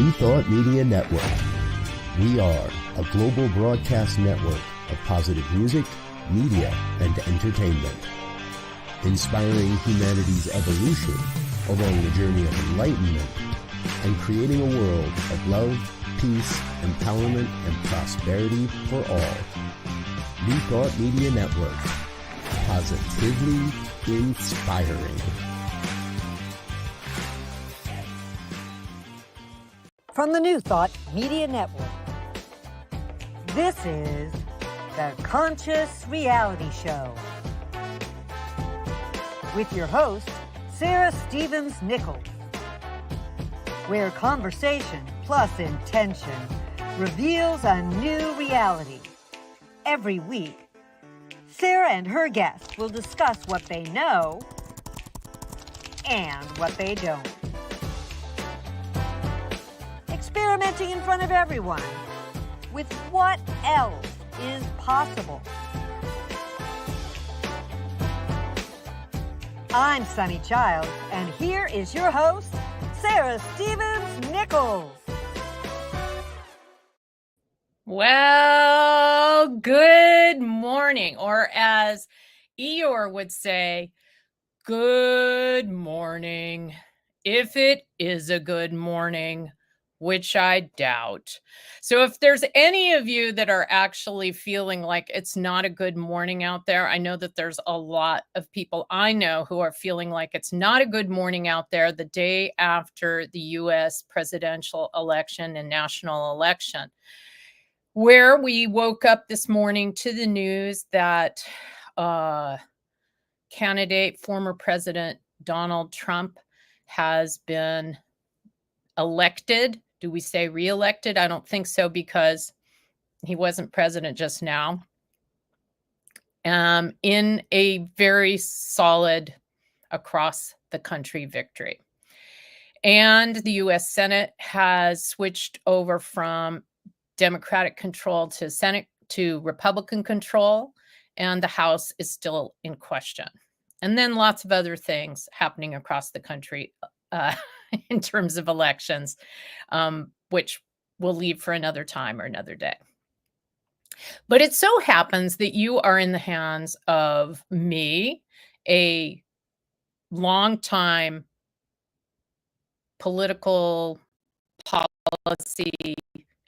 New Thought Media Network. We are a global broadcast network of positive music, media, and entertainment, inspiring humanity's evolution along the journey of enlightenment and creating a world of love, peace, empowerment, and prosperity for all. New Thought Media Network. Positively inspiring. From the New Thought Media Network, this is the Conscious Reality Show with your host, Sara Stevens Nichols, where conversation plus intention reveals a new reality. Every week, Sara and her guests will discuss what they know and what they don't. Experimenting in front of everyone with what else is possible. I'm Sunny Child, and here is your host, Sara Stevens Nichols. Well, good morning, or as Eeyore would say, good morning, if it is a good morning, which I doubt. So if there's any of you that are actually feeling like it's not a good morning out there, I know that there's a lot of people I know who are feeling like it's not a good morning out there the day after the U.S. presidential election and national election, where we woke up this morning to the news that former President Donald Trump has been elected. Do we say reelected? I don't think so, because he wasn't president just now. In a very solid across the country victory. And the U.S. Senate has switched over from Democratic control to Senate to Republican control, and the House is still in question. And then lots of other things happening across the country in terms of elections, which we'll leave for another time or another day. But it so happens that you are in the hands of me, a longtime political policy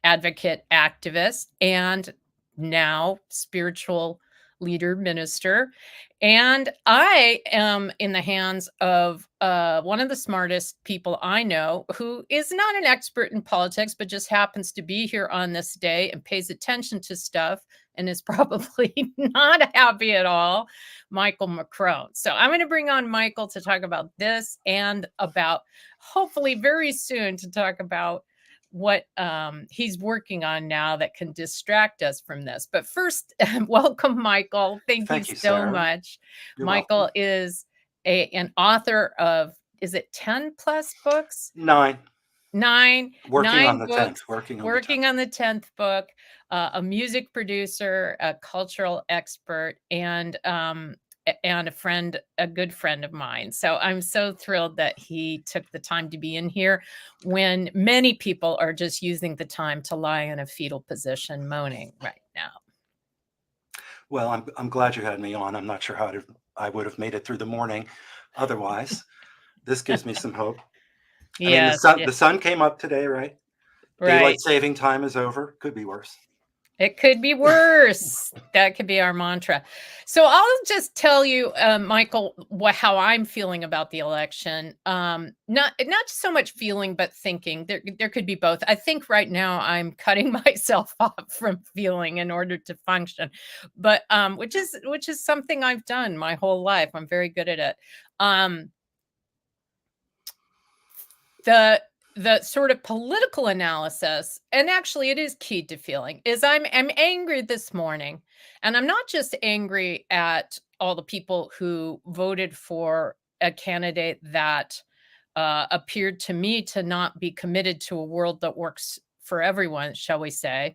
advocate, activist, and now spiritual leader, minister. And I am in the hands of one of the smartest people I know, who is not an expert in politics, but just happens to be here on this day and pays attention to stuff and is probably not happy at all, Michael Macrone. So I'm going to bring on Michael to talk about this, and about, hopefully very soon, to talk about what he's working on now that can distract us from this. But first, welcome, Michael. Thank you so Sarah. much. You're Michael welcome. is an author of, is it 10 plus books? 9. Nine On the books. 10th. Working on the 10th book. A music producer, a cultural expert, and a good friend of mine. So I'm so thrilled that he took the time to be in here when many people are just using the time to lie in a fetal position moaning right now. Well, I'm glad you had me on. I'm not sure how I would have made it through the morning otherwise. This gives me some hope. Yes, I mean, the sun came up today, right? Right. Daylight saving time is over. Could be worse. It could be worse. That could be our mantra. So I'll just tell you, Michael, how I'm feeling about the election. Not so much feeling, but thinking. There could be both. I think right now I'm cutting myself off from feeling in order to function, but which is something I've done my whole life. I'm very good at it. The sort of political analysis, and actually it is key to feeling, is I'm angry this morning. And I'm not just angry at all the people who voted for a candidate that appeared to me to not be committed to a world that works for everyone, shall we say,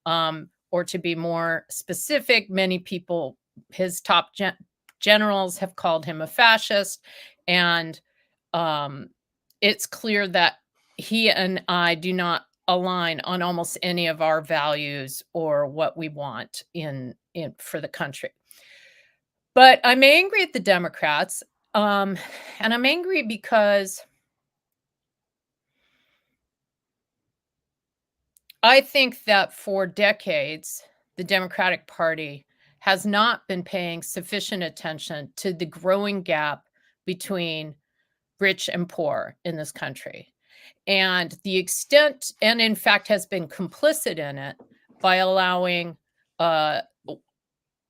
or to be more specific, many people, his top generals have called him a fascist. And it's clear that he and I do not align on almost any of our values or what we want in for the country. But I'm angry at the Democrats, and I'm angry because I think that for decades, the Democratic Party has not been paying sufficient attention to the growing gap between rich and poor in this country. And the extent, and in fact, has been complicit in it by allowing uh,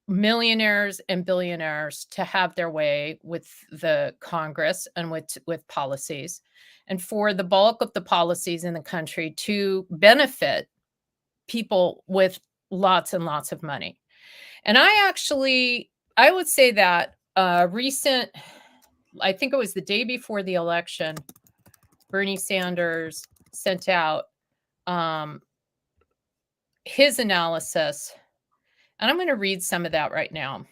millionaires and billionaires to have their way with the Congress and with policies, and for the bulk of the policies in the country to benefit people with lots and lots of money. And I would say that recent, I think it was the day before the election, Bernie Sanders sent out his analysis, and I'm going to read some of that right now.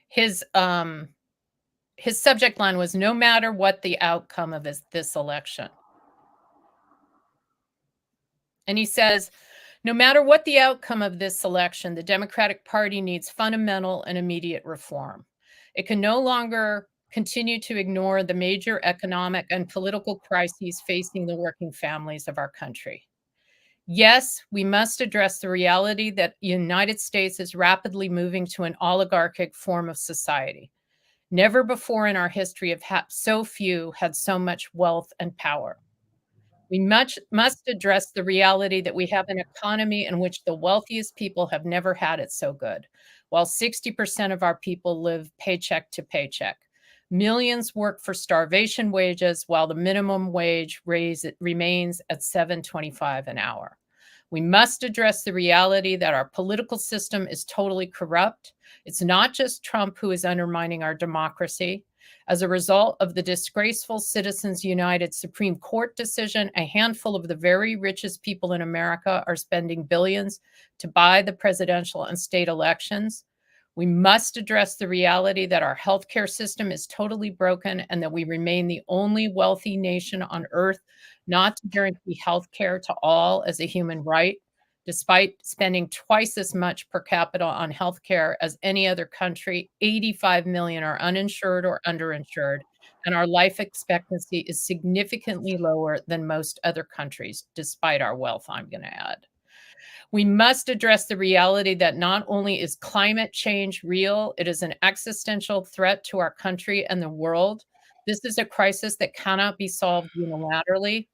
His subject line was, "No matter what the outcome of this election." And he says, "No matter what the outcome of this election, the Democratic Party needs fundamental and immediate reform. It can no longer continue to ignore the major economic and political crises facing the working families of our country. Yes, we must address the reality that the United States is rapidly moving to an oligarchic form of society. Never before in our history have so few had so much wealth and power. We must address the reality that we have an economy in which the wealthiest people have never had it so good, while 60% of our people live paycheck to paycheck. Millions work for starvation wages, while the minimum wage remains at $7.25 an hour. We must address the reality that our political system is totally corrupt. It's not just Trump who is undermining our democracy. As a result of the disgraceful Citizens United Supreme Court decision, a handful of the very richest people in America are spending billions to buy the presidential and state elections. We must address the reality that our healthcare system is totally broken and that we remain the only wealthy nation on earth not to guarantee healthcare to all as a human right, despite spending twice as much per capita on healthcare as any other country. 85 million are uninsured or underinsured, and our life expectancy is significantly lower than most other countries, despite our wealth, I'm going to add. We must address the reality that not only is climate change real, it is an existential threat to our country and the world. This is a crisis that cannot be solved unilaterally.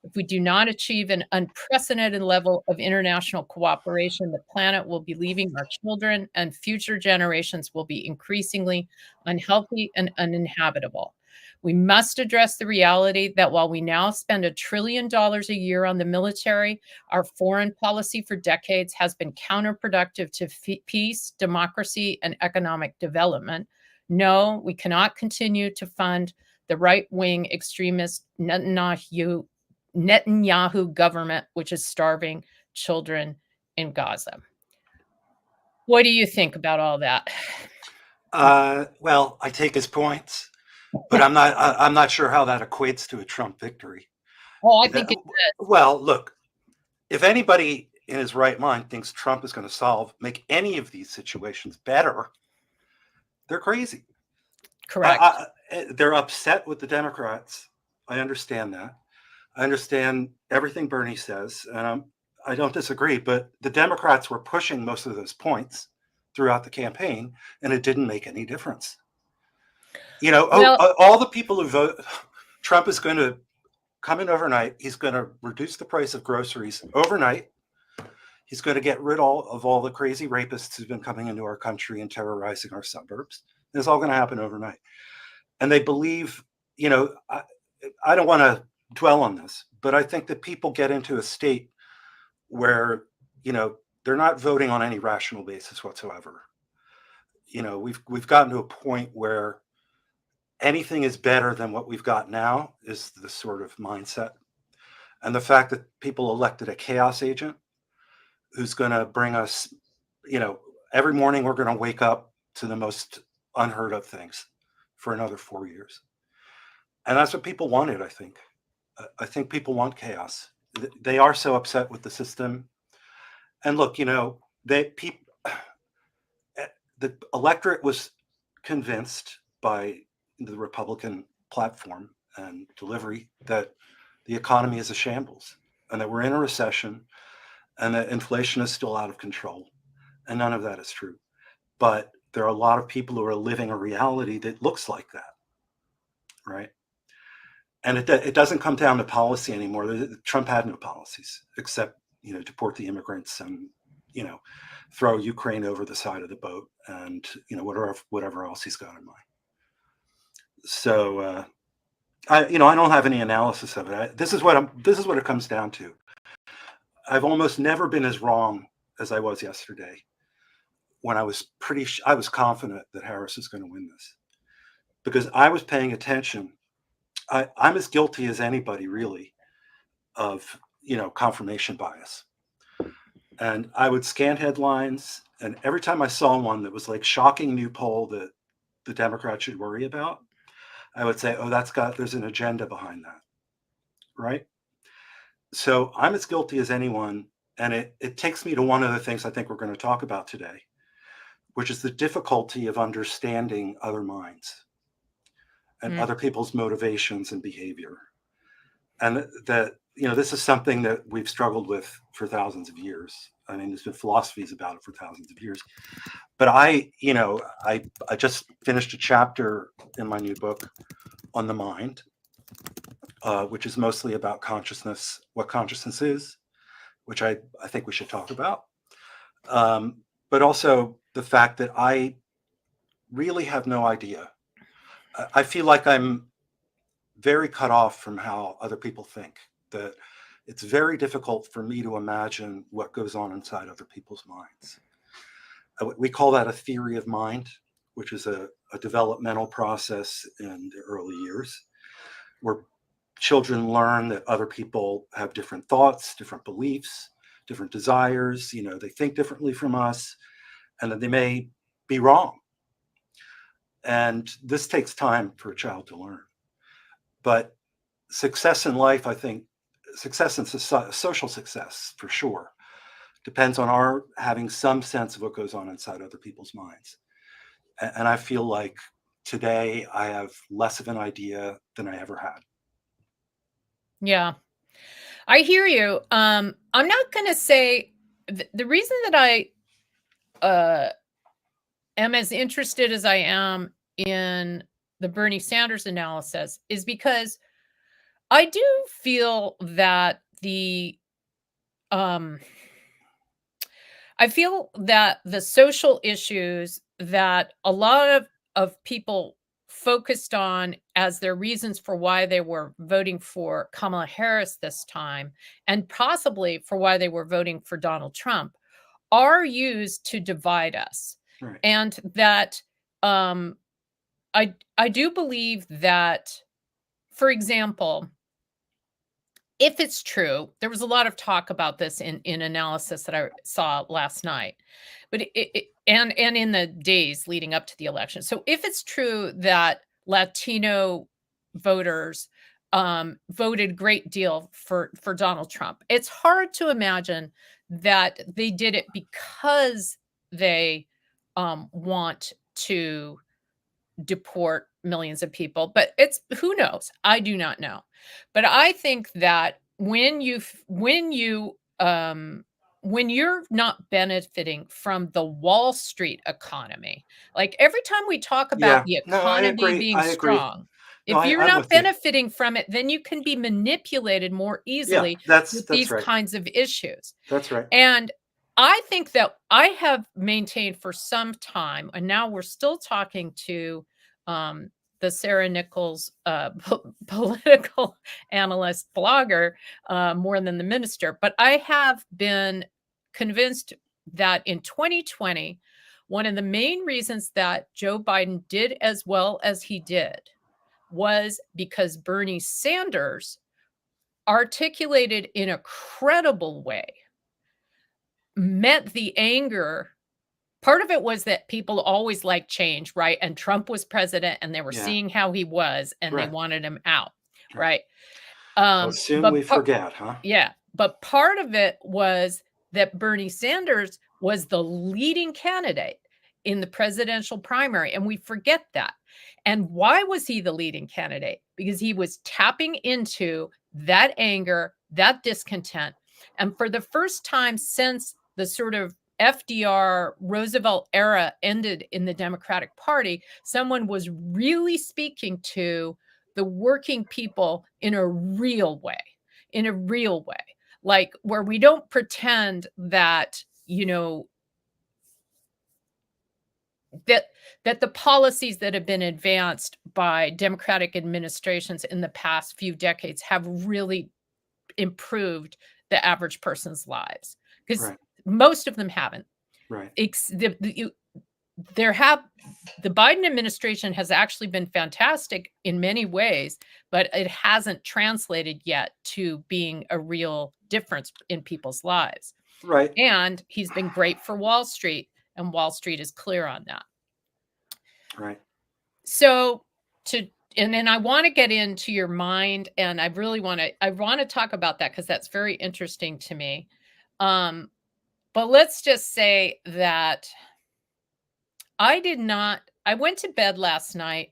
If we do not achieve an unprecedented level of international cooperation, the planet will be leaving our children, and future generations will be increasingly unhealthy and uninhabitable. We must address the reality that while we now spend $1 trillion a year on the military, our foreign policy for decades has been counterproductive to peace, democracy, and economic development. No, we cannot continue to fund the right-wing extremist Netanyahu government, which is starving children in Gaza." What do you think about all that? Well, I take his points, but I'm not sure how that equates to a Trump victory. Oh, I think it does. Well, look, if anybody in his right mind thinks Trump is going to make any of these situations better, they're crazy. Correct. They're upset with the Democrats. I understand that. I understand everything Bernie says, and I don't disagree, but the Democrats were pushing most of those points throughout the campaign, and it didn't make any difference. All the people who vote, Trump is going to come in overnight. He's going to reduce the price of groceries overnight. He's going to get rid of all the crazy rapists who've been coming into our country and terrorizing our suburbs. It's all going to happen overnight. And they believe, I don't want to dwell on this, but I think that people get into a state where, they're not voting on any rational basis whatsoever. We've gotten to a point where anything is better than what we've got now is the sort of mindset. And the fact that people elected a chaos agent who's going to bring us, every morning we're going to wake up to the most unheard of things for another 4 years. And that's what people wanted, I think. I think people want chaos. They are so upset with the system. And look, the electorate was convinced by the Republican platform and delivery that the economy is a shambles and that we're in a recession and that inflation is still out of control. And none of that is true. But there are a lot of people who are living a reality that looks like that, right? And it doesn't come down to policy anymore. Trump had no policies except, deport the immigrants and, throw Ukraine over the side of the boat and, whatever else he's got in mind. So, I don't have any analysis of it. This is what it comes down to. I've almost never been as wrong as I was yesterday when I was confident that Harris is going to win this, because I was paying attention. I'm as guilty as anybody, really, of confirmation bias. And I would scan headlines, and every time I saw one that was like shocking new poll that the Democrats should worry about, I would say, oh, there's an agenda behind that, right? So I'm as guilty as anyone, and it takes me to one of the things I think we're going to talk about today, which is the difficulty of understanding other minds and other people's motivations and behavior. And that, this is something that we've struggled with for thousands of years. I mean, there's been philosophies about it for thousands of years. But I just finished a chapter in my new book on the mind, which is mostly about consciousness, what consciousness is, which I think we should talk about. But also the fact that I really have no idea. I feel like I'm very cut off from how other people think, that it's very difficult for me to imagine what goes on inside other people's minds. We call that a theory of mind, which is a developmental process in the early years, where children learn that other people have different thoughts, different beliefs, different desires. They think differently from us, and that they may be wrong. And this takes time for a child to learn. But success in life, I think, success in social success, for sure, depends on our having some sense of what goes on inside other people's minds. And I feel like today I have less of an idea than I ever had. Yeah, I hear you. I'm not going to say the reason that I am as interested as I am in the Bernie Sanders analysis is because I do feel that I feel that the social issues that a lot of people focused on as their reasons for why they were voting for Kamala Harris this time, and possibly for why they were voting for Donald Trump, are used to divide us. Right. And that I do believe that, for example, if it's true, there was a lot of talk about this in analysis that I saw last night, but and in the days leading up to the election. So if it's true that Latino voters voted a great deal for Donald Trump, it's hard to imagine that they did it because they want to deport millions of people. But who knows? I do not know. But I think that when you're not benefiting from the Wall Street economy, like every time we talk about the economy being strong, if you're not benefiting from it, then you can be manipulated more easily with these kinds of issues. That's right. And I think that I have maintained for some time, and now we're still talking to the Sara Nichols political analyst blogger more than the minister, but I have been convinced that in 2020, one of the main reasons that Joe Biden did as well as he did was because Bernie Sanders articulated in a credible way, met the anger part of it was that people always liked change, right? And Trump was president, and they were seeing how he was, and they wanted him out, right? Well, soon we forget, huh? Yeah, but part of it was that Bernie Sanders was the leading candidate in the presidential primary, and we forget that. And why was he the leading candidate? Because he was tapping into that anger, that discontent. And for the first time since the sort of FDR Roosevelt era ended in the Democratic Party, someone was really speaking to the working people in a real way, like where we don't pretend that, that the policies that have been advanced by Democratic administrations in the past few decades have really improved the average person's lives, because most of them haven't. Right. The Biden administration has actually been fantastic in many ways, but it hasn't translated yet to being a real difference in people's lives. Right. And he's been great for Wall Street, and Wall Street is clear on that. Right. So and then I want to get into your mind, and I want to talk about that because that's very interesting to me. But let's just say that I went to bed last night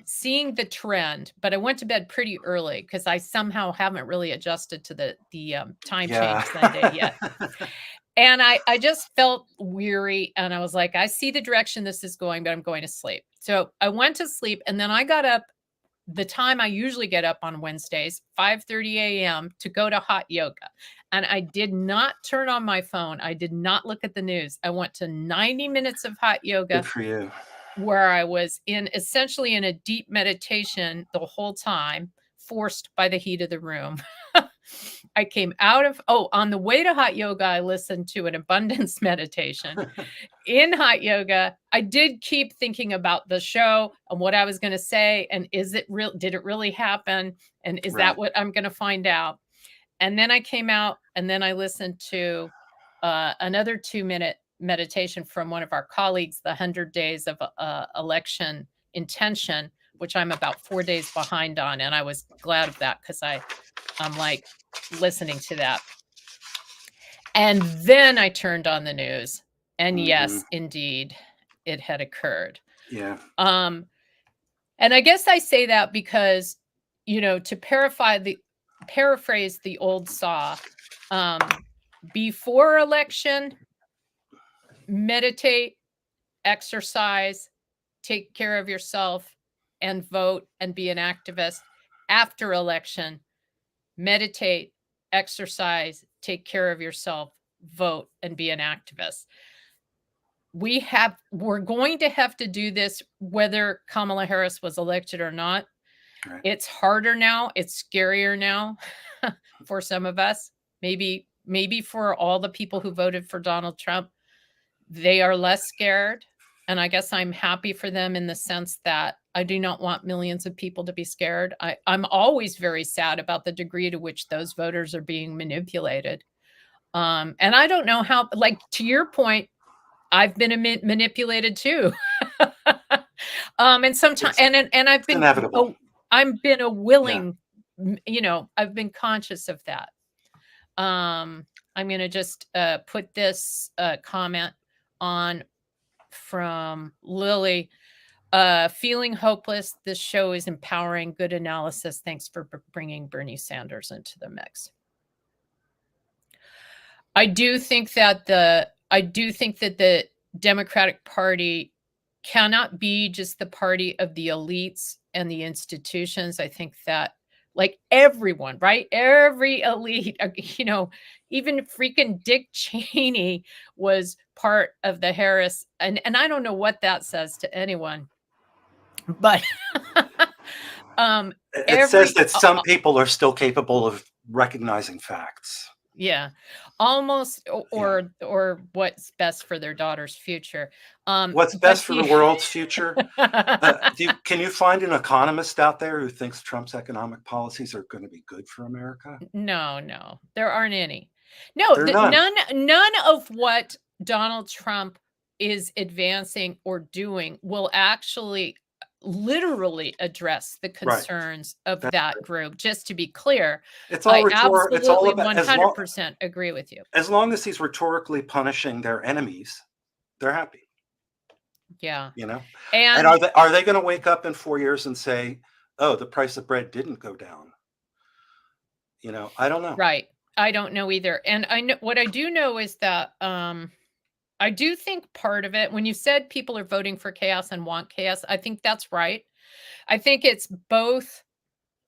seeing the trend, but I went to bed pretty early because I somehow haven't really adjusted to the time change that day yet. And I just felt weary, and I was like, I see the direction this is going, but I'm going to sleep. So I went to sleep, and then I got up the time I usually get up on Wednesdays, 5:30 a.m. to go to hot yoga. And I did not turn on my phone. I did not look at the news. I went to 90 minutes of hot yoga. Good for you. Where I was essentially in a deep meditation the whole time, forced by the heat of the room. I came out of, on the way to hot yoga, I listened to an abundance meditation. In hot yoga, I did keep thinking about the show and what I was going to say. And is it real? Did it really happen? And is that what I'm going to find out? And then I came out, and then I listened to another 2-minute meditation from one of our colleagues, the 100 Days of Election Intention, which I'm about 4 days behind on. And I was glad of that because I'm like listening to that. And then I turned on the news, and yes, indeed, it had occurred. Yeah. And I guess I say that because, to paraphrase the old saw, before election, meditate, exercise, take care of yourself, and vote and be an activist. After election, meditate, exercise, take care of yourself, vote, and be an activist. We're going to have to do this whether Kamala Harris was elected or not. Right. It's harder now. It's scarier now for some of us. Maybe for all the people who voted for Donald Trump, they are less scared. And I guess I'm happy for them in the sense that I do not want millions of people to be scared. I'm always very sad about the degree to which those voters are being manipulated. And I don't know how, like, to your point, I've been manipulated too. And sometimes, and I've been inevitable. I've been a willing, I've been conscious of that. I'm going to just put this comment on from Lily. Feeling hopeless. This show is empowering. Good analysis. Thanks for bringing Bernie Sanders into the mix. I do think that the Democratic Party cannot be just the party of the elites and the institutions. I think that, like, everyone, right? Every elite, even freaking Dick Cheney was part of the Harris. And I don't know what that says to anyone, but it says that some people are still capable of recognizing facts. Yeah, almost, or what's best for their daughter's future. What's best for the world's future? Can you find an economist out there who thinks Trump's economic policies are going to be good for America? No, there aren't any. No, none of what Donald Trump is advancing or doing will actually literally address the Right. concerns of That's that right. group. Just to be clear, It's all I rhetorical. It's all absolutely about 100% agree with you. as long as he's rhetorically punishing their enemies, they're happy. Yeah. You know, And are they going to wake up in 4 years and say, "Oh, the price of bread didn't go down"? You know, I don't know. right. I don't know either. And I know what I do know is that I do think part of it, when you said people are voting for chaos and want chaos, I think that's right. I think it's both.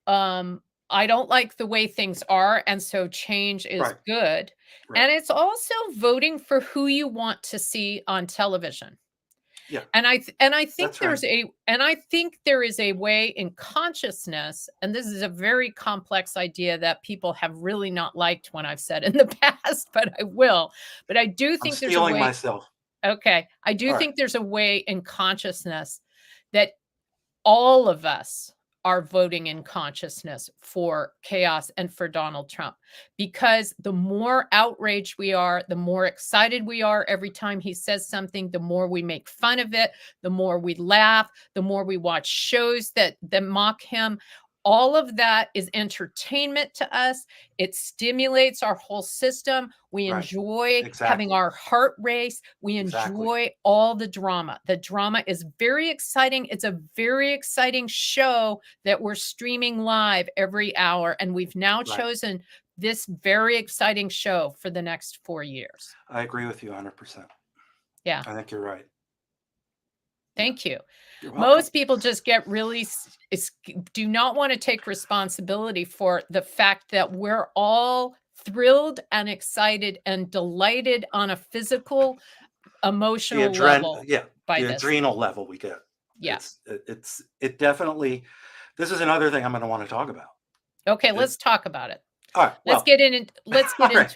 I don't like the way things are, and so change is Right. good. Right. And it's also voting for who you want to see on television. Yeah. And I think That's right. I think there is a way in consciousness, and this is a very complex idea that people have really not liked when I've said in the past, but I will. But I do I'm think there's a stealing way. myself. Okay. I do All right. think there's a way in consciousness that all of us are voting in consciousness for chaos and for Donald Trump, because the more outraged we are, the more excited we are every time he says something, the more we make fun of it, the more we laugh, the more we watch shows that mock him. All of that is entertainment to us. It stimulates our whole system. We Right. enjoy having Exactly. our heart race. We Exactly. enjoy all the drama. The drama is very exciting. It's a very exciting show that we're streaming live every hour. And we've now Right. chosen this very exciting show for the next 4 years. I agree with you 100%. Yeah. I think you're right. Thank you. You're welcome. Most people just get really do not want to take responsibility for the fact that we're all thrilled and excited and delighted on a physical, emotional level by the this. adrenal level we get. Yeah. It definitely. This is another thing I'm going to want to talk about. Okay, let's talk about it. All right. Let's get into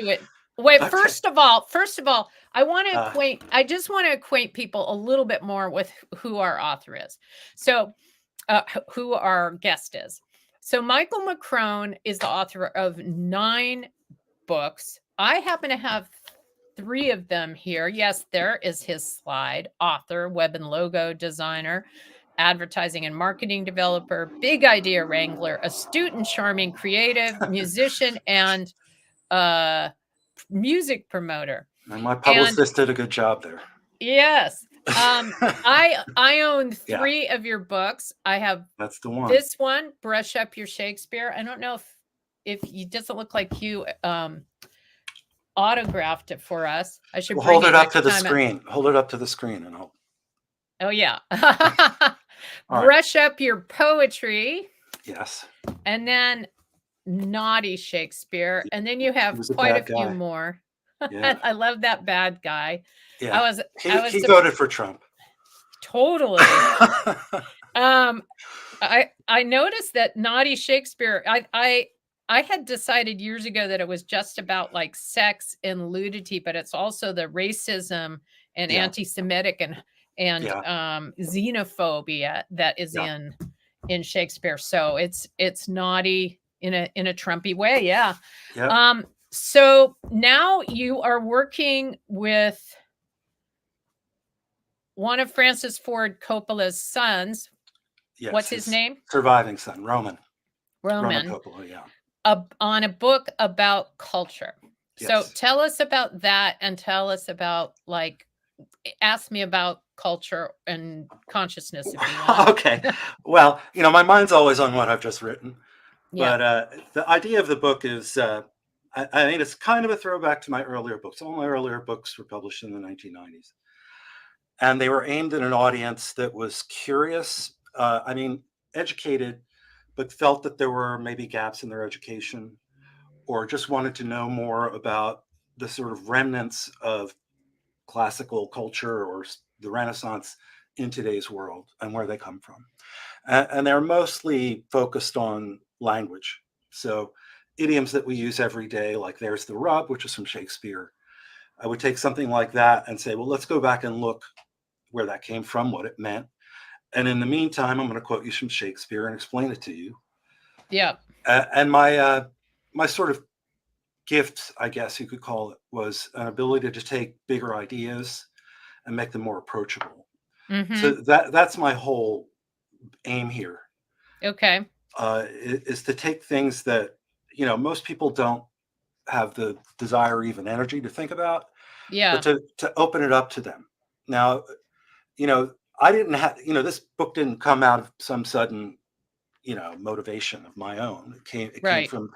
it. Wait, Okay. first of all, I want to I just want to acquaint people a little bit more with who our author is. So, who our guest is. So, Michael Macrone is the author of 9 books. I happen to have 3 of them here. Yes, there is his slide. Author, web and logo designer, advertising and marketing developer, big idea wrangler, astute and charming creative, musician, and music promoter. And my publicist did a good job there. Yes. I own 3 of your books. I have That's the one. This one, Brush Up Your Shakespeare. I don't know if it doesn't look like you autographed it for us. I should hold it up to the screen. Hold it up to the screen and I'll. Oh yeah. Right. Brush Up Your Poetry. Yes. And then Naughty Shakespeare. And then you have quite a few more. Yeah. I love that bad guy. Yeah. He voted for Trump. Totally. I noticed that Naughty Shakespeare, I had decided years ago that it was just about like sex and nudity, but it's also the racism and anti-Semitic and xenophobia that is in Shakespeare. So it's naughty in a Trumpy way. Yeah. So now you are working with one of Francis Ford Coppola's sons. Yes, what's his name? Surviving son, Roman. Roman Coppola, yeah. On a book about culture. Yes. So tell us about that, and tell us about, ask me about culture and consciousness if you want. Okay. Well, my mind's always on what I've just written. Yeah. But the idea of the book is, I mean, it's kind of a throwback to my earlier books. All my earlier books were published in the 1990s. And they were aimed at an audience that was curious, educated, but felt that there were maybe gaps in their education, or just wanted to know more about the sort of remnants of classical culture or the Renaissance in today's world and where they come from. And they're mostly focused on language. So idioms that we use every day, like "there's the rub," which is from Shakespeare. I would take something like that and say, well, let's go back and look where that came from, what it meant. And in the meantime, I'm going to quote you from Shakespeare and explain it to you. Yeah. And my sort of gift, I guess you could call it, was an ability to take bigger ideas and make them more approachable. Mm-hmm. So that's my whole aim here. Okay. Is to take things that, you know, most people don't have the desire or even energy to think about, Yeah. but to open it up to them. Now, you know, I didn't have, you know, this book didn't come out of some sudden, you know, motivation of my own. It came Right. from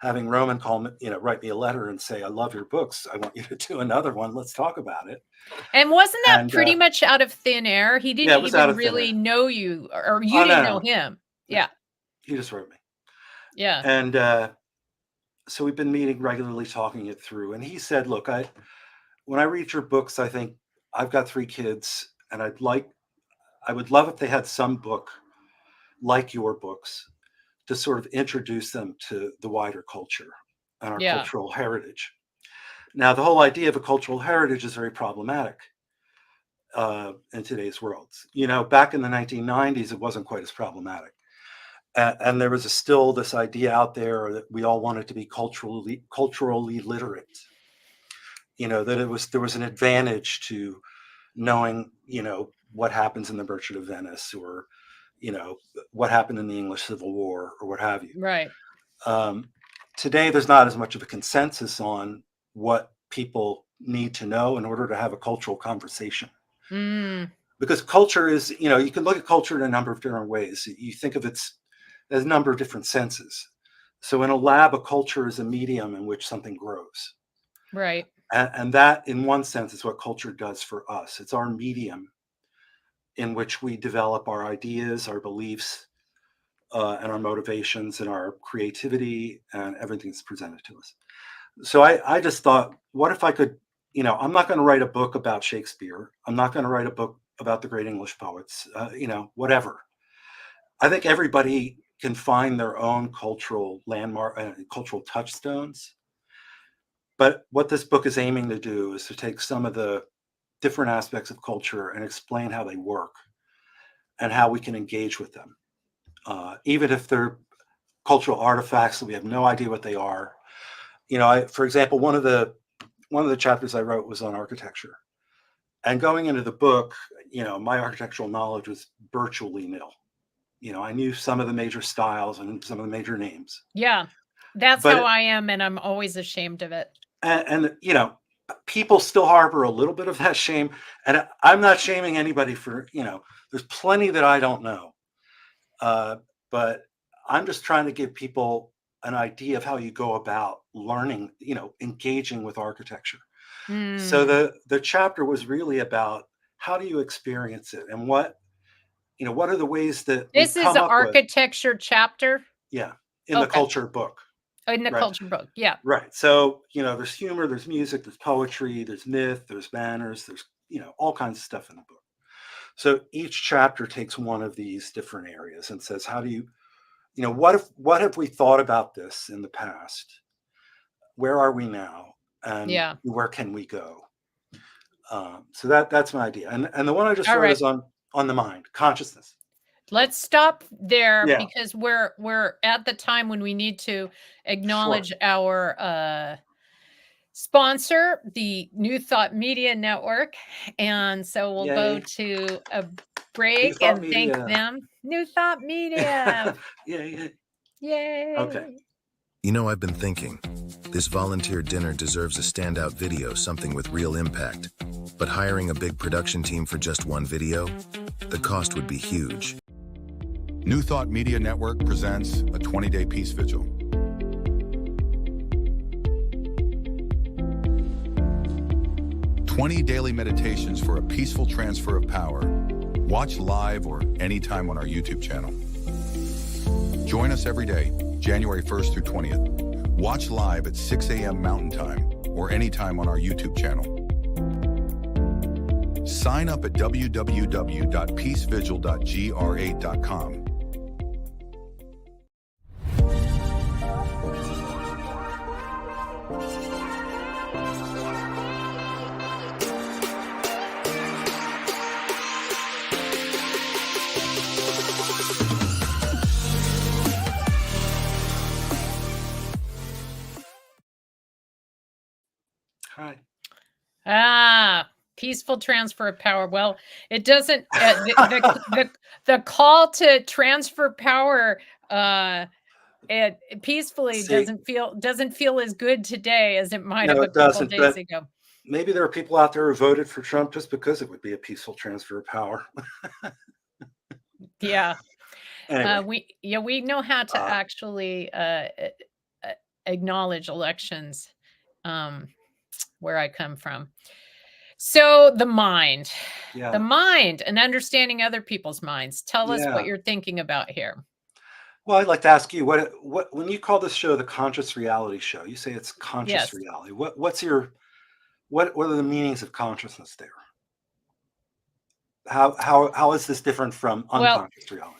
having Roman call me, you know, write me a letter and say, I love your books. I want you to do another one. Let's talk about it. And wasn't that And pretty much out of thin air? He didn't yeah, it was out even of thin really air. know you, or you Oh, didn't no, know no. him. No. Yeah. He just wrote me. Yeah. And so we've been meeting regularly, talking it through. And he said, look, when I read your books, I think I've got 3 kids, and I would love if they had some book like your books to sort of introduce them to the wider culture and our Yeah. cultural heritage. Now, the whole idea of a cultural heritage is very problematic in today's world. You know, back in the 1990s, it wasn't quite as problematic. And there was still this idea out there that we all wanted to be culturally literate. You know, that there was an advantage to knowing, you know, what happens in the Merchant of Venice, or, you know, what happened in the English Civil War, or what have you. Right. Today, there's not as much of a consensus on what people need to know in order to have a cultural conversation. Because culture is, you know, you can look at culture in a number of different ways. You think of it as a number of different senses. So in a lab, a culture is a medium in which something grows. Right. And that, in one sense, is what culture does for us. It's our medium in which we develop our ideas, our beliefs, and our motivations, and our creativity, and everything that's presented to us. So I just thought, what if I could, you know, I'm not going to write a book about Shakespeare. I'm not going to write a book about the great English poets, you know, whatever. I think everybody can find their own cultural landmark, cultural touchstones. But what this book is aiming to do is to take some of the different aspects of culture and explain how they work and how we can engage with them. Even if they're cultural artifacts that we have no idea what they are. You know, for example, one of the chapters I wrote was on architecture. And going into the book, you know, my architectural knowledge was virtually nil. You know, I knew some of the major styles and some of the major names. Yeah. That's But how I am, and I'm always ashamed of it. And you know, people still harbor a little bit of that shame. And I'm not shaming anybody for, you know, there's plenty that I don't know. But I'm just trying to give people an idea of how you go about learning, you know, engaging with architecture. So the chapter was really about how do you experience it, and what, you know, what are the ways that This we is come the up architecture chapter? Yeah, in the culture book. In the Right. culture book, yeah. Right. So, you know, there's humor, there's music, there's poetry, there's myth, there's banners, there's, you know, all kinds of stuff in the book. So each chapter takes one of these different areas and says, how do you know, what have we thought about this in the past? Where are we now? And where can we go? So that's my idea. And the one I just wrote is on the mind, consciousness. Let's stop there because we're at the time when we need to acknowledge our sponsor, the New Thought Media Network. And so we'll go to a break and thank them. New Thought Media. Yay. Yay. You know, I've been thinking, this volunteer dinner deserves a standout video, something with real impact. But hiring a big production team for just one video? The cost would be huge. New Thought Media Network presents a 20-day peace vigil. "20 daily meditations for a peaceful transfer of power." Watch live or anytime on our YouTube channel. Join us every day, January 1st through 20th. Watch live at 6 a.m. Mountain Time or anytime on our YouTube channel. Sign up at www.peacevigil.gr8.com. Hi. Ah, Peaceful transfer of power. Well, it doesn't. The call to transfer power it peacefully See, doesn't feel as good today as it might have no, a it couple doesn't. days But ago. maybe there are people out there who voted for Trump just because it would be a peaceful transfer of power. Yeah. Anyway, We know how to uh, actually acknowledge elections where I come from. So the mind, yeah, and understanding other people's minds. Tell us what yeah. you're thinking about here. Well, I'd like to ask you what when you call this show the conscious reality show, you say it's conscious Yes. reality. What are the meanings of consciousness there? How is this different from Well, unconscious reality?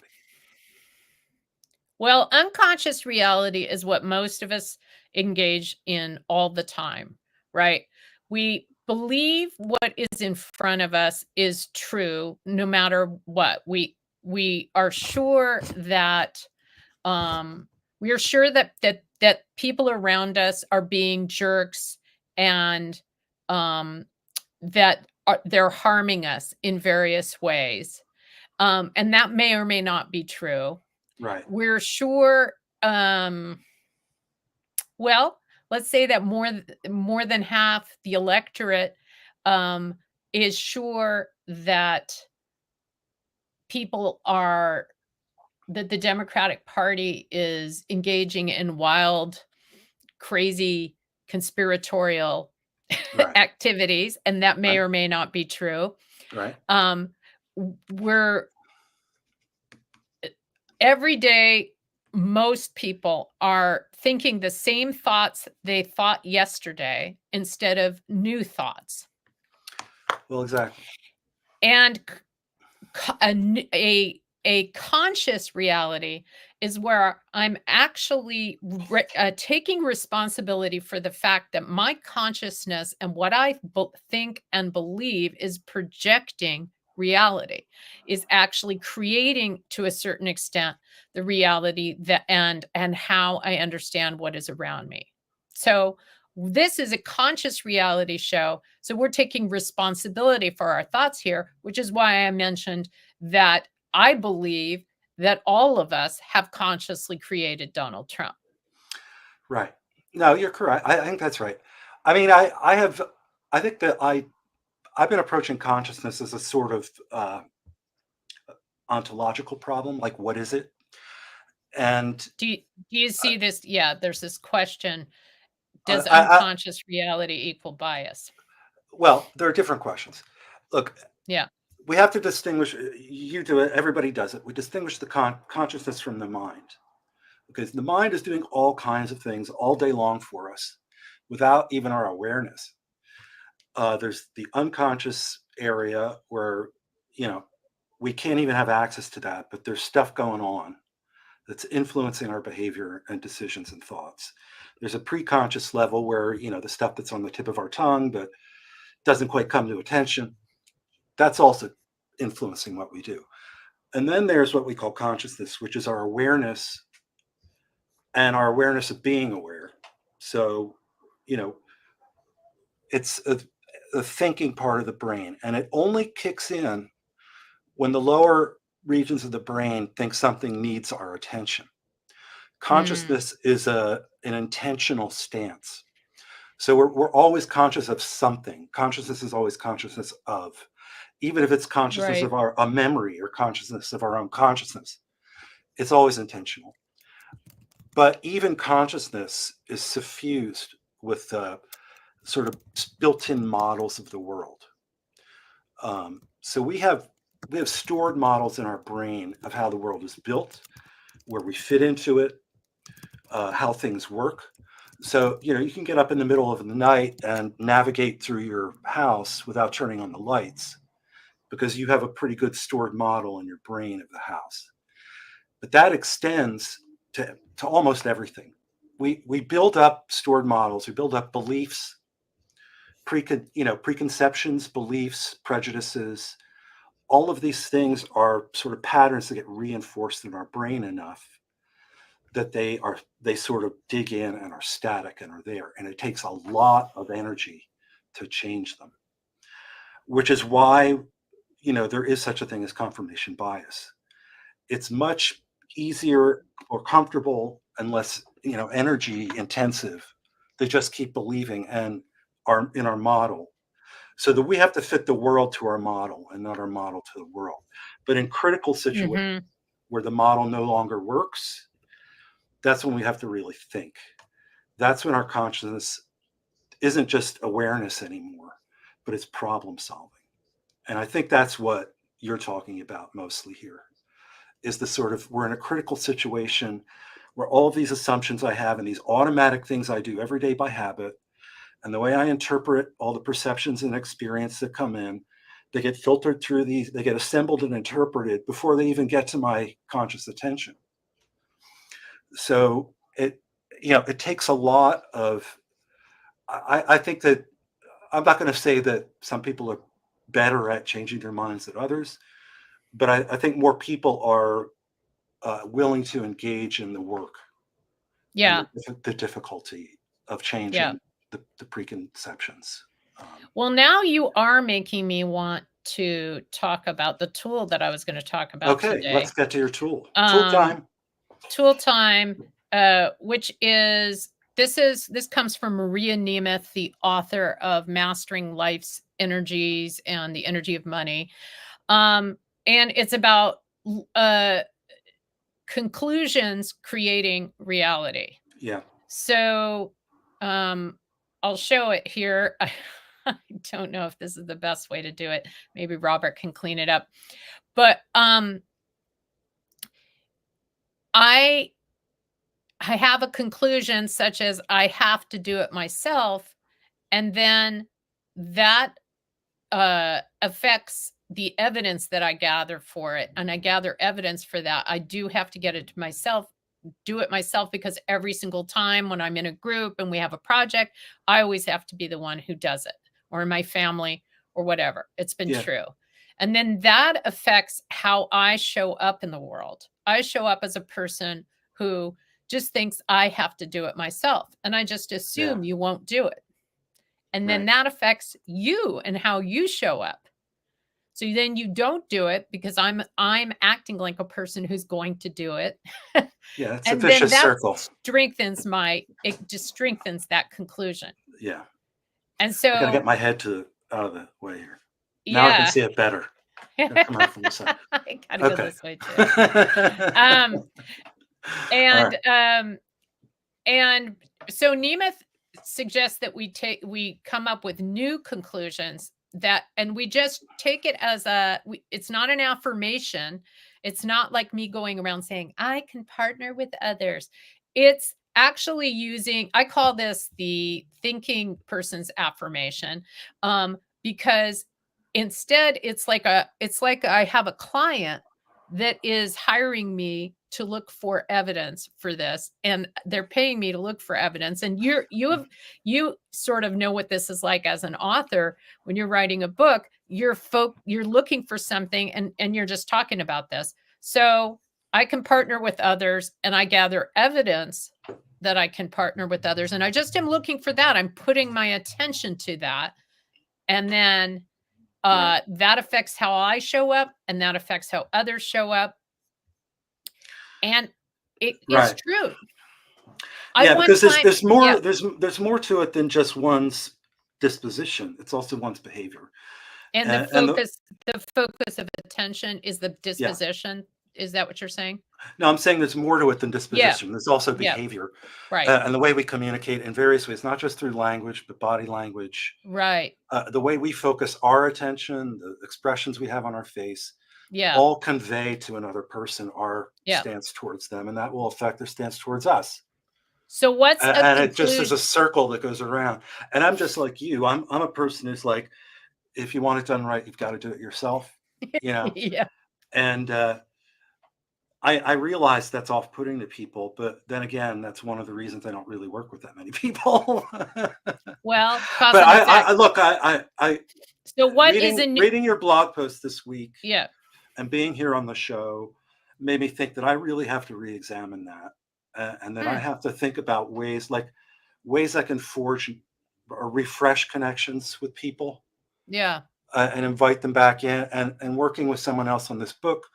unconscious reality is what most of us engage in all the time, right? We believe what is in front of us is true no matter what. We are sure that we are sure that people around us are being jerks and that they're harming us in various ways. And that may or may not be true. Right. We're sure, um, well, let's say that more than half the electorate um, is sure that people are that the Democratic Party is engaging in wild, crazy, conspiratorial Right. activities, and that may Right. or may not be true. Right. Um, we're every day, most people are thinking the same thoughts they thought yesterday instead of new thoughts. Well, exactly. And a conscious reality is where I'm actually taking responsibility for the fact that my consciousness and what I think and believe is projecting reality, is actually creating to a certain extent the reality that and how I understand what is around me. So this is a conscious reality show. So we're taking responsibility for our thoughts here, which is why I mentioned that I believe that all of us have consciously created Donald Trump. Right. No, you're correct. I think that's right. I mean, I think that I've been approaching consciousness as a sort of ontological problem. Like, what is it? And Do you see this? Yeah, there's this question. uh, Does I, unconscious reality equal bias? well, there are different questions. Look, Yeah. we have to distinguish. You do it. Everybody does it. We distinguish the consciousness from the mind, because the mind is doing all kinds of things all day long for us, without even our awareness. There's the unconscious area where we can't even have access to that, but there's stuff going on that's influencing our behavior and decisions and thoughts. There's a preconscious level where the stuff that's on the tip of our tongue but doesn't quite come to attention. That's also influencing what we do. And then there's what we call consciousness, which is our awareness and our awareness of being aware. So, it's a thinking part of the brain, and it only kicks in when the lower regions of the brain think something needs our attention. Mm, Consciousness is an intentional stance. So we're always conscious of something. Consciousness is always consciousness of, even if it's consciousness right. of a memory or consciousness of our own consciousness, it's always intentional. But even consciousness is suffused with sort of built-in models of the world. So we have stored models in our brain of how the world is built, where we fit into it, how things work. So you can get up in the middle of the night and navigate through your house without turning on the lights, because you have a pretty good stored model in your brain of the house. But that extends to almost everything. We build up stored models. We build up beliefs, preconceptions, beliefs, prejudices. All of these things are sort of patterns that get reinforced in our brain enough that they sort of dig in and are static and are there. And it takes a lot of energy to change them. which is why, there is such a thing as confirmation bias. It's much easier or comfortable and less, energy intensive to just keep believing in our model, so that we have to fit the world to our model and not our model to the world. But in critical situations Hmm. where the model no longer works, that's when we have to really think. That's when our consciousness isn't just awareness anymore, but it's problem solving. And I think that's what you're talking about mostly here, is the sort of, we're in a critical situation where all of these assumptions I have and these automatic things I do every day by habit, and the way I interpret all the perceptions and experience that come in, they get filtered through these, they get assembled and interpreted before they even get to my conscious attention. So it takes a lot of, I think that, I'm not going to say that some people are better at changing their minds than others, but I think more people are willing to engage in the work Yeah. and the difficulty of Yeah. changing the preconceptions. Well, now you are making me want to talk about the tool that I was going to talk about Okay, today. let's get to your tool. Tool time. Tool time, which is this comes from Maria Nemeth, the author of Mastering Life's Energies and the Energy of Money. And it's about conclusions creating reality. Yeah. So I'll show it here. I don't know if this is the best way to do it. Maybe Robert can clean it up. But I have a conclusion such as I have to do it myself, and then that affects the evidence that I gather for it, and I gather evidence for that. I do have to get it to myself, do it myself, because every single time when I'm in a group and we have a project, I always have to be the one who does it, or in my family or whatever. It's been true. And then that affects how I show up in the world. I show up as a person who just thinks I have to do it myself, and I just assume you won't do it. And then that affects you and how you show up. So then you don't do it because I'm acting like a person who's going to do it. Yeah, it's and a vicious then that circle. It just strengthens that conclusion. Yeah. And so I gotta get my head out of the way here. Now I can see it better. Come out from the side. I gotta go this way too. And so Nemeth suggests that we come up with new conclusions and we just take it as it's not an affirmation. It's not like me going around saying, I can partner with others. It's actually I call this the thinking person's affirmation, because instead it's like I have a client that is hiring me to look for evidence for this, and they're paying me to look for evidence. And you sort of know what this is like as an author. When you're writing a book, you're looking for something, and you're just talking about this. So I can partner with others, and I gather evidence that I can partner with others, and I just am looking for that. I'm putting my attention to that, and then that affects how I show up, and that affects how others show up. And it is true. Because there's more. There's more to it than just one's disposition. It's also one's behavior. And the focus of attention is the disposition. Is that what you're saying? No, I'm saying there's more to it than disposition. There's also behavior, right? And the way we communicate in various ways, not just through language, but body language, right? The way we focus our attention, the expressions we have on our face, all convey to another person our stance towards them, and that will affect their stance towards us. So what's and it just is a circle that goes around. And I'm just like you. I'm a person who's like, if you want it done right, you've got to do it yourself. And I realize that's off-putting to people, but then again, that's one of the reasons I don't really work with that many people. Well, but I so what reading your blog post this week, and being here on the show made me think that I really have to re-examine that, and that I have to think about ways I can forge or refresh connections with people. and invite them back in, and working with someone else on this book.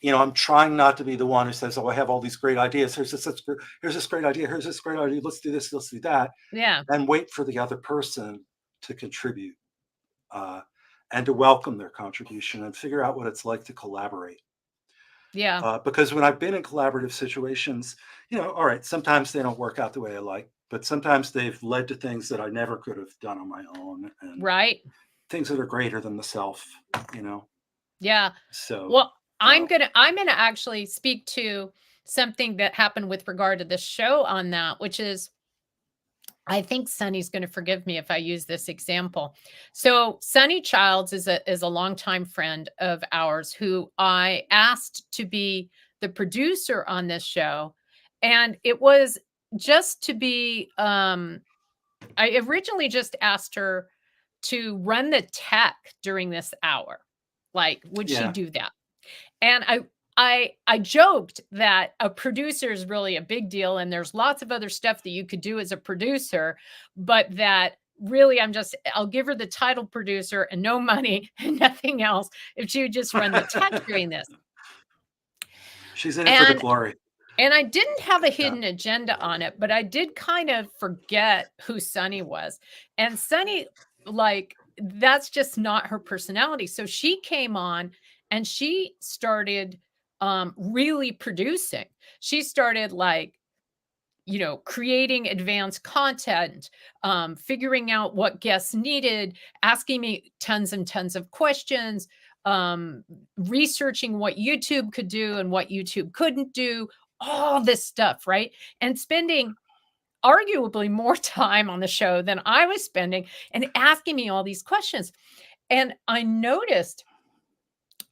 I'm trying not to be the one who says, "Oh, I have all these great ideas. Here's this great idea. Here's this great idea. Let's do this. Let's do that." Yeah. And wait for the other person to contribute, and to welcome their contribution and figure out what it's like to collaborate. Yeah. Because when I've been in collaborative situations, all right, sometimes they don't work out the way I like, but sometimes they've led to things that I never could have done on my own, and Right. things that are greater than the self. Yeah. So, Well, I'm gonna actually speak to something that happened with regard to the show on that, which is, I think Sunny's going to forgive me if I use this example. So Sunny Childs is a longtime friend of ours who I asked to be the producer on this show. And it was just to be, I originally just asked her to run the tech during this hour. Like, would she yeah, do that? And I joked that a producer is really a big deal, and there's lots of other stuff that you could do as a producer, but that really I'll give her the title producer and no money and nothing else if she would just run the tech during this. she's in it for the glory. And I didn't have a hidden agenda on it, but I did kind of forget who Sunny was. And Sunny, like, that's just not her personality. So she came on and she started really producing. She started, like, creating advanced content, figuring out what guests needed, asking me tons and tons of questions, researching what YouTube could do and what YouTube couldn't do, all this stuff, right? And spending arguably more time on the show than I was spending, and asking me all these questions. And I noticed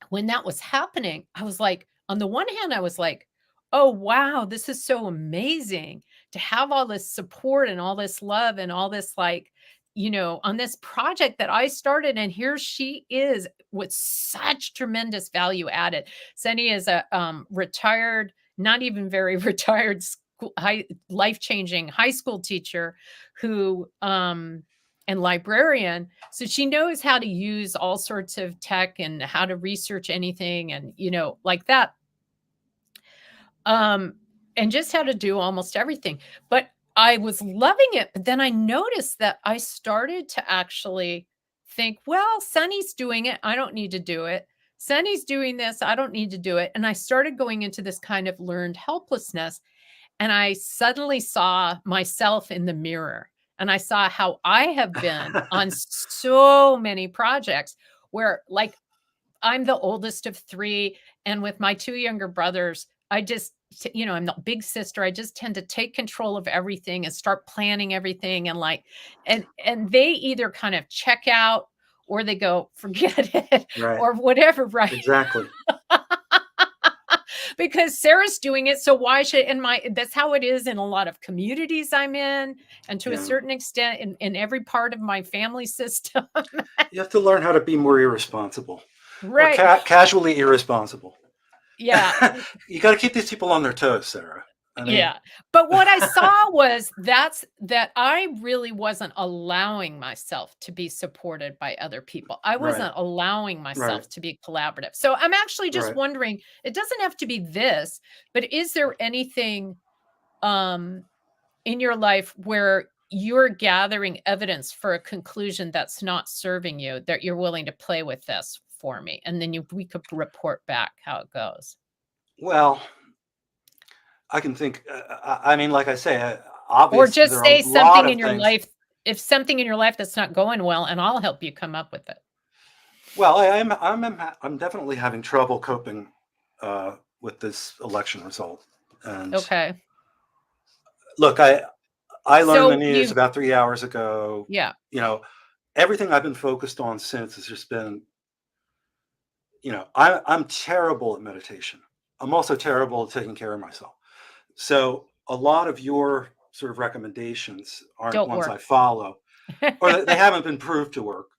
when that was happening, I was like, on the one hand, I was like, oh, wow, this is so amazing to have all this support and all this love and all this, like, on this project that I started. And here she is with such tremendous value added. Sunny is a retired, not even very retired, life-changing high school teacher who, and librarian. So she knows how to use all sorts of tech and how to research anything and, like that. And just how to do almost everything. But I was loving it. But then I noticed that I started to actually think, well, Sunny's doing it. I don't need to do it. Sunny's doing this. I don't need to do it. And I started going into this kind of learned helplessness. And I suddenly saw myself in the mirror. And I saw how I have been on so many projects where, like, I'm the oldest of three. And with my two younger brothers, I just, I'm the big sister. I just tend to take control of everything and start planning everything. And and they either kind of check out or they go, forget it, Right. or whatever. Right. Exactly. Because Sarah's doing it. So why should, that's how it is in a lot of communities I'm in. And to a certain extent in every part of my family system. You have to learn how to be more irresponsible. Right. Or casually irresponsible. Yeah. You got to keep these people on their toes, Sarah. Yeah. But what I saw was that I really wasn't allowing myself to be supported by other people. I wasn't allowing myself to be collaborative. So I'm actually just wondering, it doesn't have to be this, but is there anything in your life where you're gathering evidence for a conclusion that's not serving you, that you're willing to play with this for me? And then we could report back how it goes. Well, I can think, like I say, obviously, or just say something in your life, if something in your life that's not going well, and I'll help you come up with it. Well, I'm definitely having trouble coping with this election result. And okay. Look, I learned the news about 3 hours ago. Yeah. Everything I've been focused on since has just been, I'm terrible at meditation. I'm also terrible at taking care of myself. So a lot of your sort of recommendations aren't ones I follow, or they haven't been proved to work.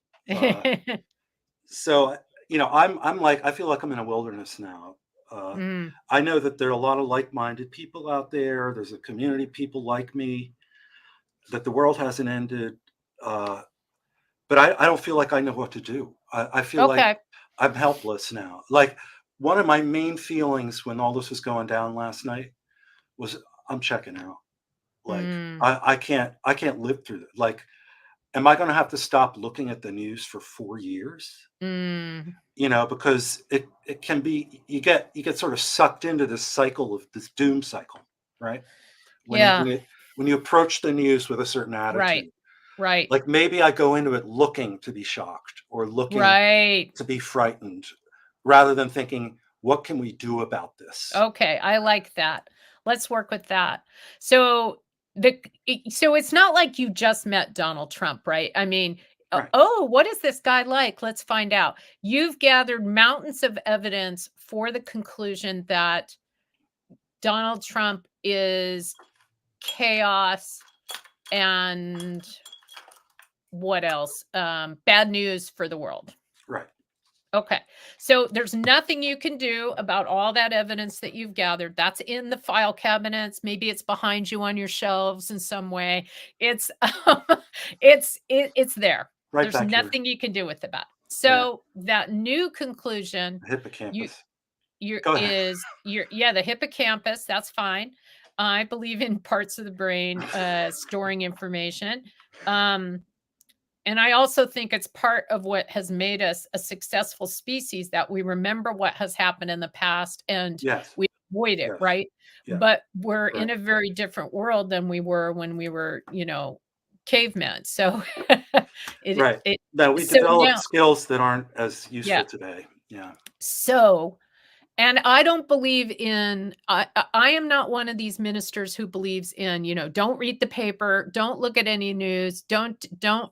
So, I'm like, I feel like I'm in a wilderness now. I know that there are a lot of like-minded people out there. There's a community of people like me, that the world hasn't ended. But but I don't feel like I know what to do. I feel like Okay. I'm helpless now. Like, one of my main feelings when all this was going down last night was I'm checking out. Like, Mm, I can't live through it. Like, am I going to have to stop looking at the news for 4 years? mm, Because it can be, you get sort of sucked into this cycle of this doom cycle, right? When you yeah. when you when you approach the news with a certain Right. attitude, Right. like maybe I go into it looking to be shocked or looking Right. to be frightened, rather than thinking, what can we do about this? Okay, I like that. Let's work with that. So so it's not like you just met Donald Trump, right? I mean, Right. oh, what is this guy like? Let's find out. You've gathered mountains of evidence for the conclusion that Donald Trump is chaos and what else? Bad news for the world. Right. Okay. So there's nothing you can do about all that evidence that you've gathered. That's in the file cabinets. Maybe it's behind you on your shelves in some way. It's it's there. Right There's back here. nothing you can do with it. Yeah. So that new conclusion The you hippocampus. you're Go ahead. is you're yeah, the hippocampus, that's fine. I believe in parts of the brain storing information. Um and I also think it's part of what has made us a successful species that we remember what has happened in the past and Yes. we avoid it, Yes. right? Yeah. But we're in Correct. a very different world than we were when we were, cavemen. So it Right. it No, we so developed now, skills that aren't as yeah. useful today. Yeah. So and I don't believe in I am not one of these ministers who believes in, don't read the paper, don't look at any news, don't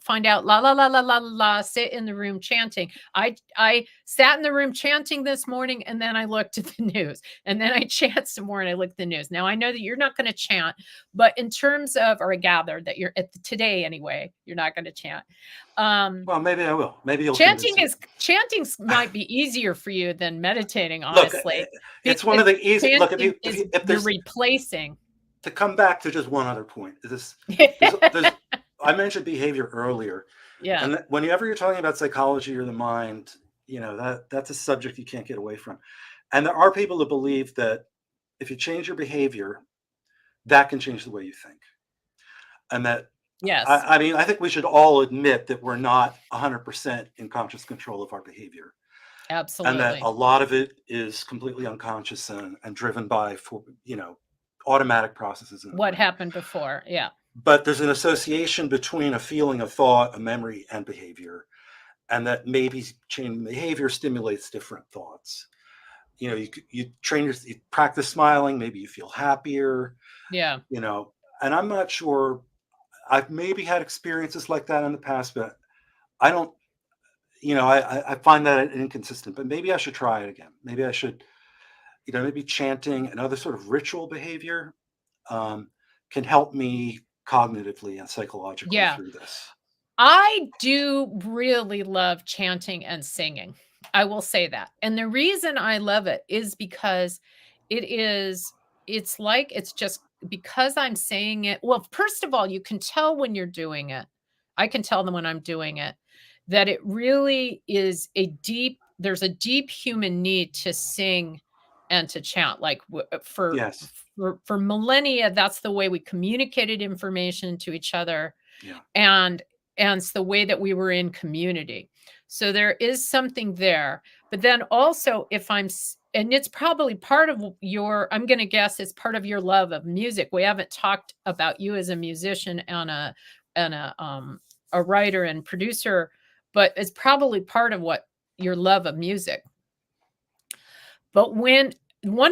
find out la la la la la la la, sit in the room chanting. I sat in the room chanting this morning and then I looked at the news and then I chant some more and I looked at the news. Now I know that you're not going to chant, but in terms of or I gather that you're today anyway, you're not going to chant. Well, maybe I will. Maybe you'll convince me. Chanting might be easier for you than meditating, Look, honestly, it's one of because the easy. Look, chanting is if you're there's, replacing. to come back to just one other point, there's I mentioned behavior earlier, Yeah. and whenever you're talking about psychology or the mind, that's a subject you can't get away from. And there are people that believe that if you change your behavior, that can change the way you think. And that, Yes. I mean, I think we should all admit that we're not 100% in conscious control of our behavior, and that Absolutely. a lot of it is completely unconscious and driven by, automatic processes in the What brain. happened before. Yeah. But there's an association between a feeling, a thought, a memory, and behavior, and that maybe changing behavior stimulates different thoughts. You practice smiling, maybe you feel happier, Yeah. and I'm not sure. I've maybe had experiences like that in the past, but I don't, I find that inconsistent, but maybe I should try it again. Maybe I should, maybe chanting and other sort of ritual behavior can help me cognitively and psychologically Yeah. through this. I do really love chanting and singing. I will say that. And the reason I love it is because it's just because I'm saying it. Well, first of all, you can tell when you're doing it. I can tell them when I'm doing it that it really is there's a deep human need to sing and to chant. Like Yes. for millennia, that's the way we communicated information to each other Yeah. and it's the way that we were in community. So there is something there. But then also and it's probably part of I'm going to guess it's part of your love of music. We haven't talked about you as a musician and a writer and producer, but it's probably part of what your love of music. But one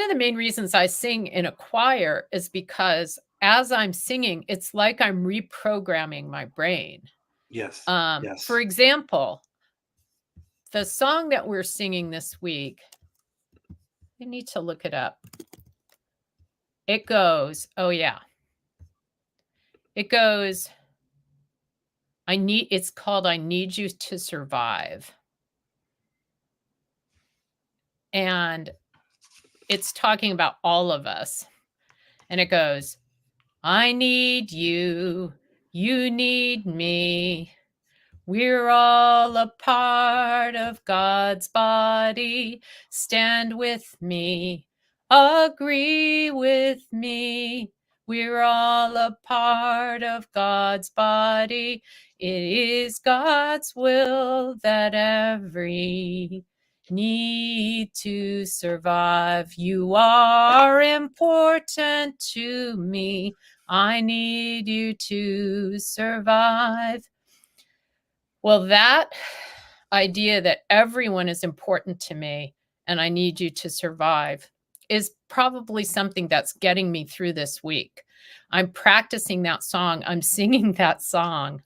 of the main reasons I sing in a choir is because as I'm singing, it's like I'm reprogramming my brain. Yes. Yes. For example, the song that we're singing this week, I need to look it up. It goes, oh yeah. It goes, it's called I Need You to Survive. And it's talking about all of us. And it goes, I need you, you need me. We're all a part of God's body. Stand with me. Agree with me. We're all a part of God's body. It is God's will that every need to survive. You are important to me. I need you to survive. Well, that idea that everyone is important to me and I need you to survive is probably something that's getting me through this week. I'm practicing that song. I'm singing that song.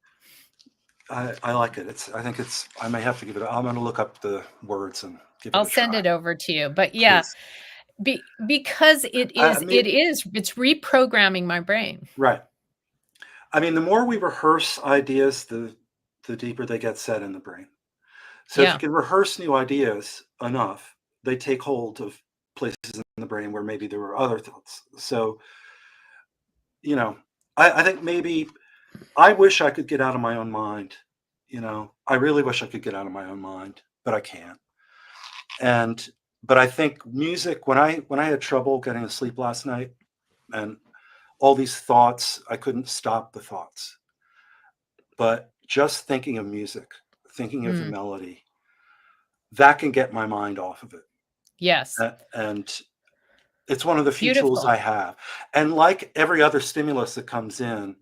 I like it. I may have to give it. I'm going to look up the words and give it I'll a try. send it over to you. But yeah, because it's reprogramming my brain. Right. I mean, the more we rehearse ideas, the deeper they get set in the brain. So if you can rehearse new ideas enough, they take hold of places in the brain where maybe there were other thoughts. So, I think maybe I wish I could get out of my own mind. I really wish I could get out of my own mind, but I can't. But I think music, when I had trouble getting to sleep last night and all these thoughts, I couldn't stop the thoughts. But just thinking of music, thinking of the melody, that can get my mind off of it. Yes. And it's one of the few tools I have. And like every other stimulus that comes in,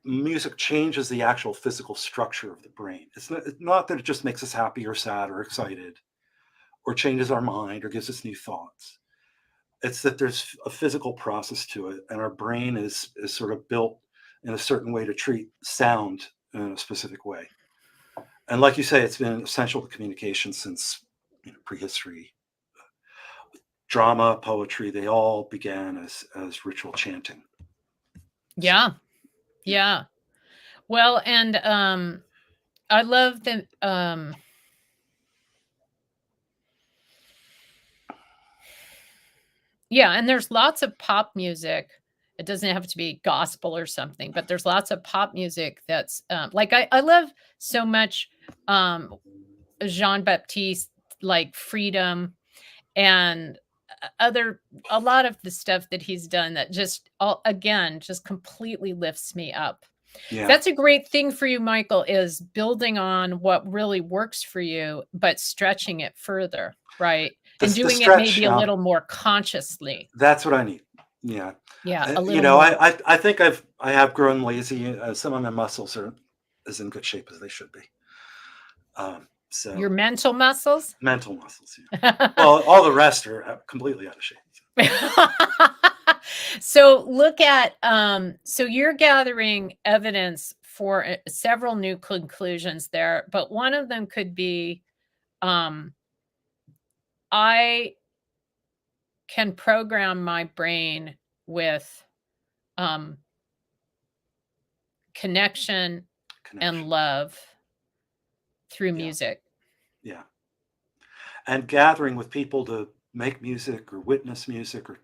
music changes the actual physical structure of the brain. It's not that it just makes us happy or sad or excited or changes our mind or gives us new thoughts. It's that there's a physical process to it, and our brain is sort of built in a certain way to treat sound in a specific way. And like you say, it's been essential to communication since prehistory. Drama, poetry, they all began as ritual chanting. Yeah. Yeah. Well, and I love the and there's lots of pop music. It doesn't have to be gospel or something, but there's lots of pop music that's like I love so much Jean-Baptiste, like Freedom, and a lot of the stuff that he's done that just completely lifts me up. Yeah. That's a great thing for you, Michael, is building on what really works for you, but stretching it further, right? And doing it maybe a little more consciously. That's what I need. Yeah. Yeah. I think I have grown lazy. Some of my muscles are as in good shape as they should be. So your mental muscles? Mental muscles, yeah. Well, all the rest are completely out of shape. So look at, so you're gathering evidence for several new conclusions there, but one of them could be, I can program my brain with connection and love through music. Yeah. And gathering with people to make music or witness music or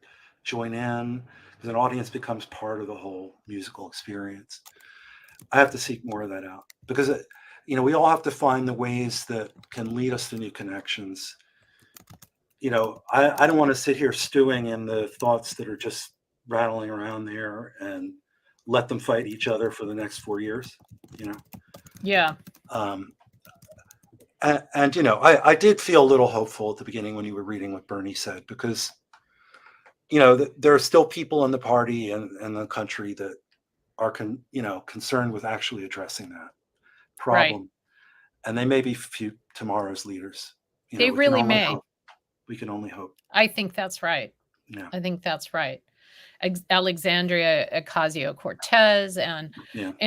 join in, because an audience becomes part of the whole musical experience. I have to seek more of that out because, we all have to find the ways that can lead us to new connections. I don't want to sit here stewing in the thoughts that are just rattling around there and let them fight each other for the next 4 years, Yeah. I did feel a little hopeful at the beginning when you were reading what Bernie said, because, there are still people in the party and the country that are, concerned with actually addressing that problem. Right. And they may be tomorrow's leaders. They really may. Hope. We can only hope. I think that's right. Yeah. I think that's right. Alexandria Ocasio-Cortez and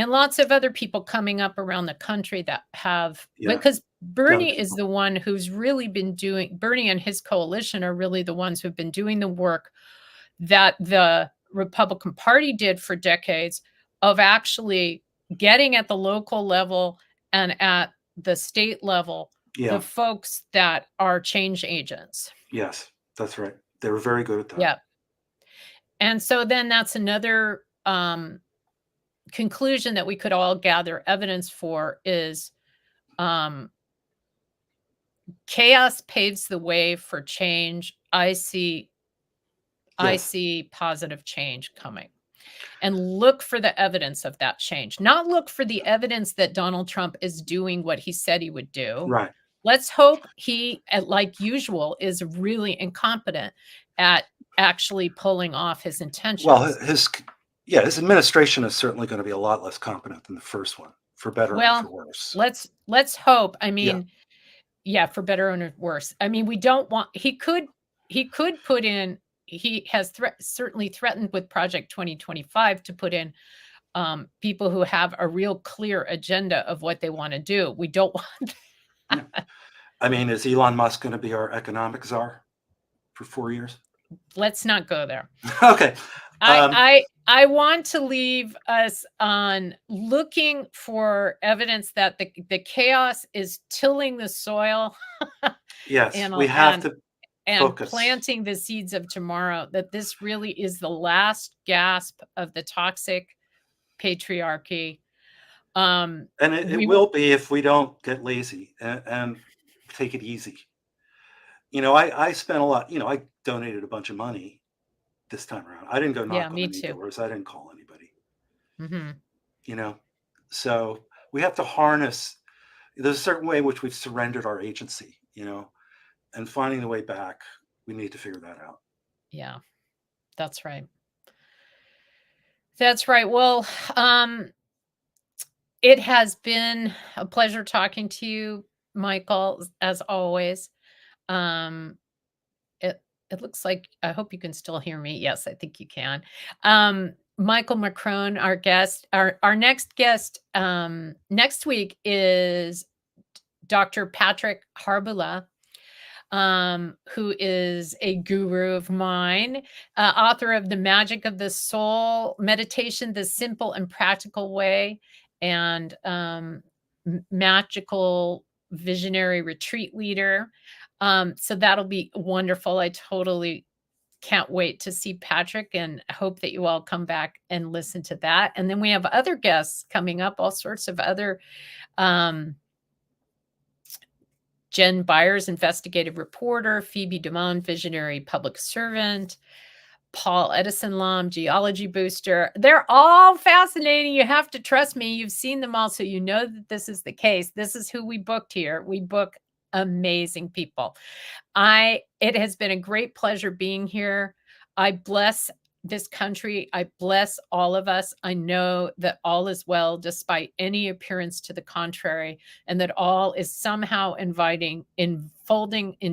lots of other people coming up around the country that have, because Bernie is the one who's really been doing, Bernie and his coalition are really the ones who've been doing the work that the Republican Party did for decades of actually getting at the local level and at the state level, the folks that are change agents. Yes, that's right. They were very good at that. Yeah. And so then that's another conclusion that we could all gather evidence for is chaos paves the way for change. I see positive change coming. And look for the evidence of that change. Not look for the evidence that Donald Trump is doing what he said he would do. Right. Let's hope he, like usual, is really incompetent at actually pulling off his intentions. Well, his administration is certainly going to be a lot less competent than the first one, for better or for worse. Let's hope. I mean, for better or worse. I mean, we don't want. He could put in. He has certainly threatened with Project 2025 to put in people who have a real clear agenda of what they want to do. We don't want that. Yeah. I mean, is Elon Musk going to be our economic czar for 4 years? Let's not go there. Okay. I want to leave us on looking for evidence that the chaos is tilling the soil. Yes, we have to focus. Planting the seeds of tomorrow, that this really is the last gasp of the toxic patriarchy. And it will be if we don't get lazy and take it easy. I spent a lot, I donated a bunch of money this time around. I didn't go knock on any doors. I didn't call anybody. Mm-hmm. So we have to harness, there's a certain way in which we've surrendered our agency, and finding the way back, we need to figure that out. Yeah, that's right. That's right. Well, it has been a pleasure talking to you, Michael, as always. It looks like, I hope you can still hear me. Yes, I think you can. Michael Macrone, our guest, our next guest next week is Dr. Patrick Harbula, who is a guru of mine, author of The Magic of the Soul, Meditation, the Simple and Practical Way, and magical visionary retreat leader. So that'll be wonderful. I totally can't wait to see Patrick, and hope that you all come back and listen to that. And then we have other guests coming up, all sorts of other Jen Byers, investigative reporter, Phoebe Damon, visionary public servant, Paul Edison Lom, geology booster. They're all fascinating. You have to trust me. You've seen them all, so you know that this is the case. This is who we booked here. We book amazing people. It has been a great pleasure being here. I bless this country. I bless all of us. I know that all is well, despite any appearance to the contrary, and that all is somehow unfolding in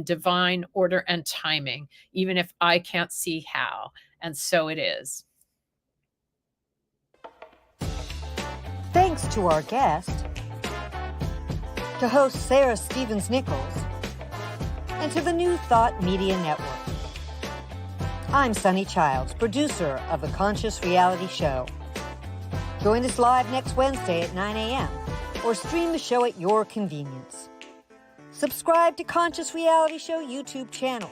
divine order and timing, even if I can't see how. And so it is. Thanks to our guest, to host Sara Stevens Nichols, and to the New Thought Media Network. I'm Sunny Childs, producer of The Conscious Reality Show. Join us live next Wednesday at 9 a.m. or stream the show at your convenience. Subscribe to Conscious Reality Show YouTube channel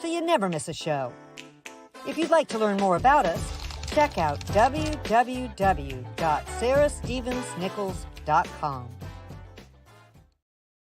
so you never miss a show. If you'd like to learn more about us, check out www.sarastevensnichols.com.